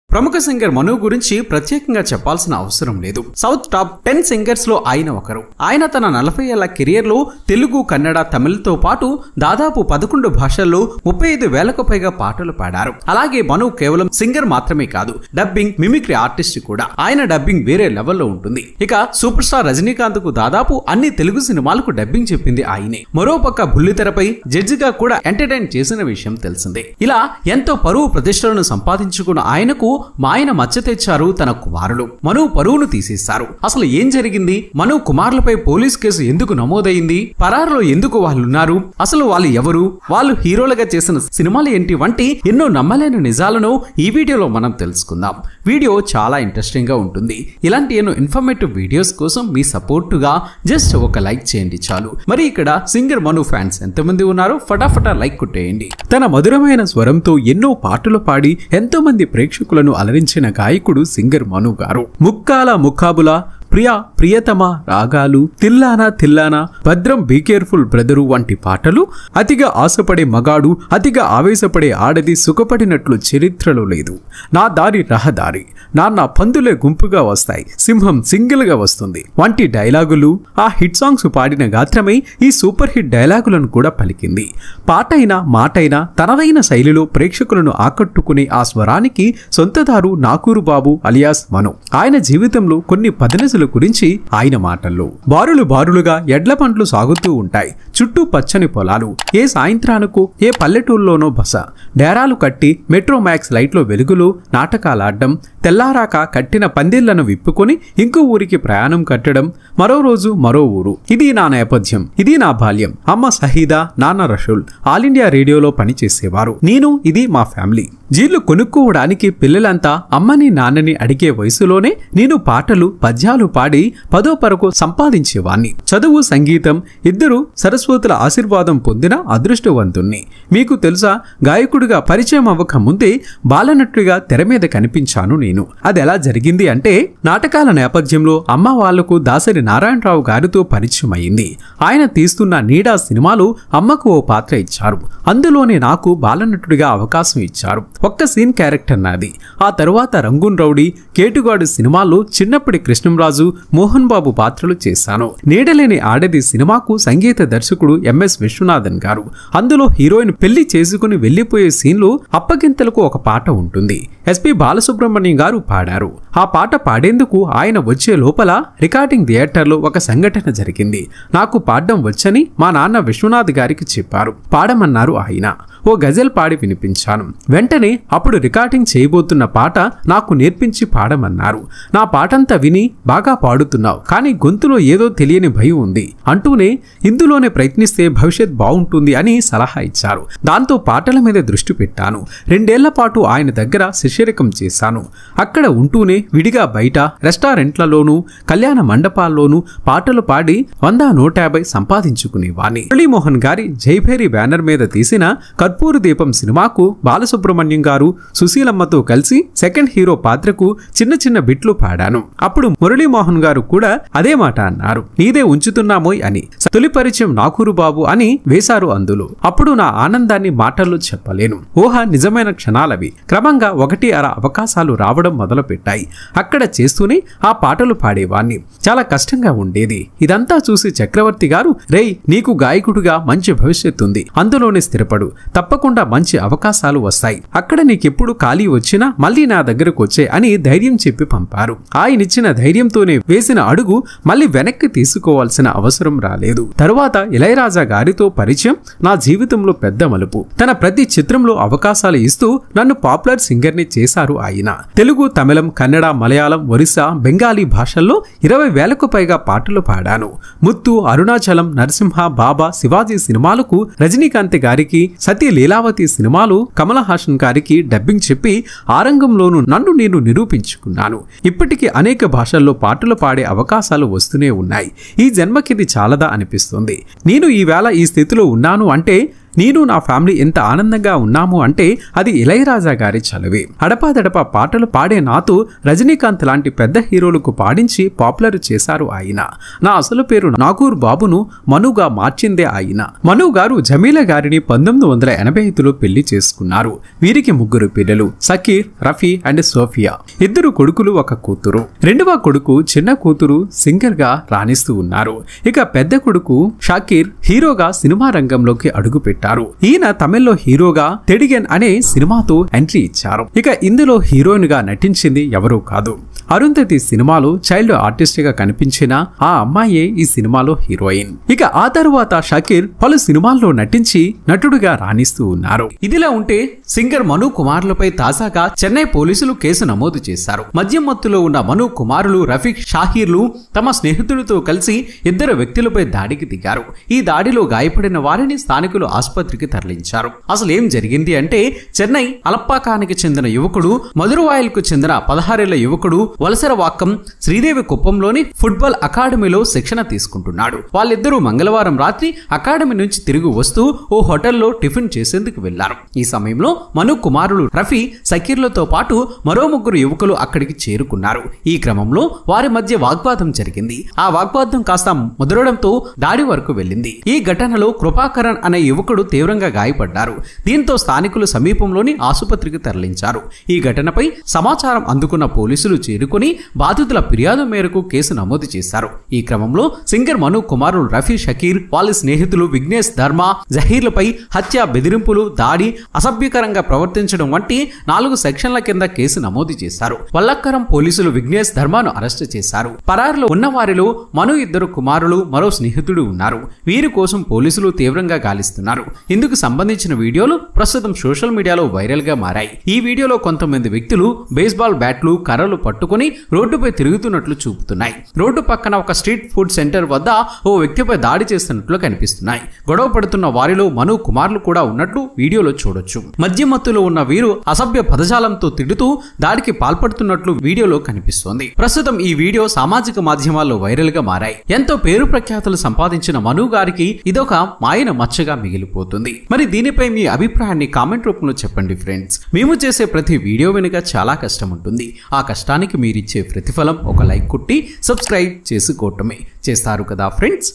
ప్రముఖ సింగర్ మను గురించి ప్రత్యేకంగా చెప్పాల్సిన అవసరం లేదు. సౌత్ టాప్ 10 సింగర్స్ లో ఆయన ఒకరు. ఆయన తన 40 ఏళ్ల కెరియర్ లో తెలుగు, కన్నడ, తమిళ్తో పాటు దాదాపు 11 భాషల్లో 35,000కు పైగా పాటలు పాడారు. అలాగే మను కేవలం సింగర్ మాత్రమే కాదు, డబ్బింగ్, మిమిక్రీ ఆర్టిస్ట్ కూడా. ఆయన డబ్బింగ్ వేరే లెవెల్లో ఉంటుంది. ఇక సూపర్ స్టార్ రజనీకాంత్ కు దాదాపు అన్ని తెలుగు సినిమాలకు డబ్బింగ్ చెప్పింది ఆయనే. మరోపక్క బుల్లితెరపై జడ్జిగా కూడా ఎంటర్టైన్ చేసిన విషయం తెలిసిందే. ఇలా ఎంతో పరువు ప్రతిష్టలను సంపాదించుకున్న ఆయనకు మాయన మచ్చ తెచ్చారు తన కుమారులు. మను పరువును తీసేశారు. అసలు ఏం జరిగింది? మను కుమారులపై పోలీస్ కేసు ఎందుకు నమోదైంది? పరారులో ఎందుకు వాళ్ళున్నారు? అసలు వాళ్ళు ఎవరు? వాళ్ళు హీరోలుగా చేసిన సినిమాలు ఏంటి? వంటి ఎన్నో నమ్మలేని నిజాలను ఈ వీడియోలో మనం తెలుసుకుందాం. వీడియో చాలా ఇంట్రెస్టింగ్ గా ఉంటుంది. ఇలాంటి ఎన్నో ఇన్ఫర్మేటివ్ వీడియోస్ కోసం మీ సపోర్టుగా జస్ట్ ఒక లైక్ చేయండి చాలు. మరి ఇక్కడ సింగర్ మను ఫ్యాన్స్ ఎంతమంది ఉన్నారో ఫటాఫటా లైక్ కొట్టేయండి. తన మధురమైన స్వరంతో ఎన్నో పాటలు పాడి ఎంతో మంది ప్రేక్షకులను అలరించిన గాయకుడు సింగర్ మను గారు. ముక్కాల ముక్కాబుల, ప్రియా ప్రియతమ రాగాలు, తిల్లానా తిల్లానా, భద్రం బీ కేర్ఫుల్ బ్రదరు వంటి పాటలు అతిగా ఆశపడే మగాడు, అతిగా ఆవేశపడే ఆడది సుఖపడినట్లు చరిత్రలో లేదు, నా దారి రహదారి, నాన్న పందులే గుంపుగా వస్తాయి, సింహం సింగిల్ గా వస్తుంది వంటి డైలాగులు, ఆ హిట్ సాంగ్స్ పాడిన గాత్రమే ఈ సూపర్ హిట్ డైలాగులను కూడా పలికింది. పాటైనా మాటైనా తనదైన శైలిలో ప్రేక్షకులను ఆకట్టుకునే ఆ స్వరానికి సొంతదారు నాకూరు బాబు అలియాస్ మను. ఆయన జీవితంలో కొన్ని పదనెసలు గురించి ఆయన మాటల్లో. బారులు బారులుగా ఎడ్ల పండ్లు సాగుతూ ఉంటాయి. చుట్టూ పచ్చని పొలాలు, ఏ సాయంత్రానికో ఏ పల్లెటూరులోనో బస, డేరాలు కట్టి మెట్రో మ్యాక్స్ లైట్లో వెలుగులో నాటకాలాడ్డం, తెల్లారాక కట్టిన పందిళ్లను విప్పుకొని ఇంకో ఊరికి ప్రయాణం కట్టడం, మరో రోజు మరో ఊరు. ఇది నా నేపథ్యం, ఇది నా బాల్యం. అమ్మ సహీదా, నాన్న రషుల్ ఆల్ ఇండియా రేడియోలో పనిచేసేవారు. నేను, ఇది మా ఫ్యామిలీ. జీళ్లు కొనుక్కోవడానికి పిల్లలంతా అమ్మని నాన్నని అడిగే వయసులోనే నేను పాటలు పద్యాలు పాడి 10వ తరగతి సంపాదించేవాణ్ణి. చదువు, సంగీతం ఇద్దరు సరస్వతుల ఆశీర్వాదం పొందిన అదృష్టవంతుణ్ణి. మీకు తెలుసా, గాయకుడిగా పరిచయం అవ్వక ముందే బాలనటుడిగా తెర మీద కనిపించాను నేను. అది ఎలా జరిగింది అంటే, నాటకాల నేపథ్యంలో అమ్మ వాళ్లకు దాసరి నారాయణరావు గారితో పరిచయం అయింది. ఆయన తీస్తున్న నీడా సినిమాలో అమ్మకు ఓ పాత్ర ఇచ్చారు. అందులోనే నాకు బాలనటుడిగా అవకాశం ఇచ్చారు. ఒక్క సీన్ క్యారెక్టర్ నాది. ఆ తరువాత రంగూన్ రౌడీ, కేటుగాడు సినిమాల్లో చిన్నప్పటి కృష్ణంరాజు, మోహన్ బాబు పాత్రలు చేశాను. నీడలేని ఆడది సినిమాకు సంగీత దర్శకుడు ఎంఎస్ విశ్వనాథన్ గారు. అందులో హీరోయిన్ పెళ్లి చేసుకుని వెళ్లిపోయే సీన్లో అప్పగింతలకు ఒక పాట ఉంటుంది. ఎస్పి బాలసుబ్రహ్మణ్యం గారు పాడారు. ఆ పాట పాడేందుకు ఆయన వచ్చే లోపల రికార్డింగ్ థియేటర్లో ఒక సంఘటన జరిగింది. నాకు పాడడం వచ్చని మా నాన్న విశ్వనాథ్ గారికి చెప్పారు. పాడమన్నారు ఆయన. ఓ గజల్ పాడి వినిపించాను. వెంటనే అప్పుడు రికార్డింగ్ చేయబోతున్న పాట నాకు నేర్పించి పాడమన్నారు. నా పాటంతా విని, బాగా పాడుతున్నావు, కానీ గొంతులో ఏదో తెలియని భయం ఉంది అంటూనే ఇందులోనే ప్రయత్నిస్తే భవిష్యత్ బాగుంటుంది అని సలహా ఇచ్చారు. దాంతో పాటల మీద దృష్టి పెట్టాను. 2 ఏళ్ల పాటు ఆయన దగ్గర శిష్యరికం చేశాను. అక్కడ ఉంటూనే విడిగా బయట రెస్టారెంట్లలోనూ కళ్యాణ మండపాల్లోనూ పాటలు పాడి 100-150 సంపాదించుకునేవాణ్ణి. మురళీమోహన్ గారి జైభేరి బ్యానర్ మీద తీసిన కర్పూర దీపం సినిమాకు బాలసుబ్రహ్మణ్యం గారు సుశీలమ్మతో కలిసి సెకండ్ హీరో పాత్రకు చిన్న చిన్న బిట్లు పాడాను. అప్పుడు మురళీమోహన్ గారు కూడా అదే మాట అన్నారు. నీదే ఉంచుతున్నామోయ్ అని. తొలి పరిచయం నాకూరు బాబు అని వేశారు అందులో. అప్పుడు నా ఆనందాన్ని మాటల్లో చెప్పలేను. ఊహ నిజమైన క్షణాలవి. క్రమంగా 1-2 అవకాశాలు రావడం మొదలుపెట్టాయి. అక్కడ చేస్తూనే ఆ పాటలు పాడేవాణ్ణి. చాలా కష్టంగా ఉండేది. ఇదంతా చూసి చక్రవర్తి గారు, రేయ్, నీకు గాయకుడిగా మంచి భవిష్యత్తు ఉంది, అందులోనే స్థిరపడు, తప్పకుండా మంచి అవకాశాలు వస్తాయి, అక్కడ నీకెప్పుడు ఖాళీ వచ్చినా మళ్ళీ నా దగ్గరకు వచ్చే అని ధైర్యం చెప్పి పంపారు. ఆయనిచ్చిన ధైర్యంతోనే వేసిన అడుగు మళ్ళీ వెనక్కి తీసుకోవాల్సిన అవసరం రాలేదు. తరువాత ఇళయరాజా గారితో పరిచయం నా జీవితంలో పెద్ద మలుపు. తన ప్రతి చిత్రంలో అవకాశాలు ఇస్తూ నన్ను పాపులర్ సింగర్ ని చేశారు ఆయన. తెలుగు, తమిళం, కన్నడ, మలయాళం, ఒరిస్సా, బెంగాలీ భాషల్లో 20,000కు పైగా పాటలు పాడాను. ముత్తు, అరుణాచలం, నరసింహ, బాబా, శివాజీ సినిమాలకు రజనీకాంత్ గారికి, సతీ లీలావతి సినిమాలు కమల్ హాసన్ గారికి డబ్బింగ్ చెప్పి ఆ రంగంలోనూ నన్ను నేను నిరూపించుకున్నాను. ఇప్పటికీ అనేక భాషల్లో పాటలు పాడే అవకాశాలు వస్తూనే ఉన్నాయి. ఈ జన్మకిది చాలదా అనిపిస్తుంది. నేను ఈవేళ ఈ స్థితిలో ఉన్నాను అంటే నేను నా ఫ్యామిలీ ఎంత ఆనందంగా ఉన్నాము అంటే అది ఇళయరాజా గారి చలవే. అడపాదడపా పాటలు పాడే నాతో రజనీకాంత్ లాంటి పెద్ద హీరోలకు పాడించి పాపులర్ చేశారు ఆయన. నా అసలు పేరు నాగూర్ బాబును మనుగా మార్చిందే ఆయన. మను గారు జమీలా గారిని 1985లో పెళ్లి చేసుకున్నారు. వీరికి 3 పిల్లలు, సకీర్, రఫీ అండ్ సోఫియా. 2 కొడుకులు, 1 కూతురు. రెండవ కొడుకు చిన్న కూతురు సింగర్ గా రాణిస్తూ ఉన్నారు. ఇక పెద్ద కొడుకు షాకీర్ హీరోగా సినిమా రంగంలోకి అడుగు పెట్టారు. ఈయన తమిళ్లో హీరోగా తెడిగెన్ అనే సినిమాతో ఎంట్రీ ఇచ్చారు. ఇక ఇందులో హీరోయిన్ గా నటించింది ఎవరూ కాదు, అరుంధతి సినిమాలో చైల్డ్ ఆర్టిస్ట్ గా కనిపించిన ఆ అమ్మాయే ఈ సినిమాలో హీరోయిన్. ఇక ఆ తరువాత షకీర్ పలు సినిమాల్లో నటించి నటుడుగా రాణిస్తూ ఉన్నారు. ఇదిలా ఉంటే సింగర్ మను కుమార్లపై తాజాగా చెన్నై పోలీసులు కేసు నమోదు చేశారు. మద్యం మత్తులో ఉన్న మను కుమారులు రఫీక్, షాహీర్లు తమ స్నేహితులతో కలిసి 2 వ్యక్తులపై దాడికి దిగారు. ఈ దాడిలో గాయపడిన వారిని స్థానికులు ఆసుపత్రికి తరలించారు. అసలు ఏం జరిగింది అంటే చెన్నై అలప్పాకానికి చెందిన యువకుడు, మధురవాయల్కు చెందిన 16 ఏళ్ల యువకుడు వలసరవాక్కం శ్రీదేవి కుప్పంలోని ఫుట్బాల్ అకాడమీలో శిక్షణ తీసుకుంటున్నాడు. వాళ్ళిద్దరూ మంగళవారం రాత్రి అకాడమీ నుంచి తిరిగి వస్తూ ఓ హోటల్లో టిఫిన్ చేసేందుకు వెళ్లారు. ఈ సమయంలో మను కుమారులు రఫీ, సకీర్లతో పాటు మరో 3 యువకులు అక్కడికి చేరుకున్నారు. ఈ క్రమంలో వారి మధ్య వాగ్వాదం జరిగింది. ఆ వాగ్వాదం కాస్త ముదరడంతో దాడి వరకు వెళ్ళింది. ఈ ఘటనలో కృపాకరణ్ అనే యువకుడు తీవ్రంగా గాయపడ్డారు. దీంతో స్థానికులు సమీపంలోని ఆసుపత్రికి తరలించారు. ఈ ఘటనపై సమాచారం అందుకున్న పోలీసులు చేరుకుని బాధితుల ఫిర్యాదు మేరకు కేసు నమోదు చేశారు. ఈ క్రమంలో సింగర్ మను కుమారులు రఫీ, షకీర్, వాళ్ళ స్నేహితులు విఘ్నేష్, ధర్మ, జహీర్లపై హత్య, బెదిరింపులు, దాడి, అసభ్యకరంగా ప్రవర్తించడం వంటి 4 సెక్షన్ల కింద కేసు నమోదు చేశారు. వల్లక్కరం పోలీసులు విఘ్నేష్, ధర్మను అరెస్టు చేశారు. పరారులో ఉన్న వారిలో మను 2 కుమారులు, మరో స్నేహితుడు ఉన్నారు. వీరి కోసం పోలీసులు తీవ్రంగా గాలిస్తున్నారు. ఇందుకు సంబంధించిన వీడియోలు ప్రస్తుతం సోషల్ మీడియాలో వైరల్ గా మారాయి. ఈ వీడియోలో కొంతమంది వ్యక్తులు బేస్బాల్ బ్యాట్లు, కర్రలు పట్టుకుని రోడ్డుపై తిరుగుతున్నట్లు చూపుతున్నాయి. రోడ్డు పక్కన ఒక స్ట్రీట్ ఫుడ్ సెంటర్ వద్ద ఓ వ్యక్తిపై దాడి చేస్తున్నట్లు కనిపిస్తున్నాయి. గొడవ పడుతున్న వారిలో మను కుమార్లు కూడా ఉన్నట్లు వీడియోలో చూడొచ్చు. మద్యమత్తులో ఉన్న వీరు అసభ్య పదజాలంతో తిడుతూ దాడికి పాల్పడుతున్నట్లు వీడియోలో కనిపిస్తోంది. ప్రస్తుతం ఈ వీడియో సామాజిక మాధ్యమాల్లో వైరల్ గా మారాయి. ఎంతో పేరు ప్రఖ్యాతులు సంపాదించిన మను గారికి ఇదొక మాయన మచ్చగా మిగిలిపోతుంది. మరి దీనిపై మీ అభిప్రాయాన్ని కామెంట్ రూపంలో చెప్పండి ఫ్రెండ్స్. మేము చేసే ప్రతి వీడియో వెనుక చాలా కష్టం ఉంటుంది. ఆ కష్టానికి మీరిచ్చే ప్రతిఫలం ఒక లైక్ కొట్టి సబ్స్క్రైబ్ చేసుకోవటమే. చేస్తారు కదా ఫ్రెండ్స్.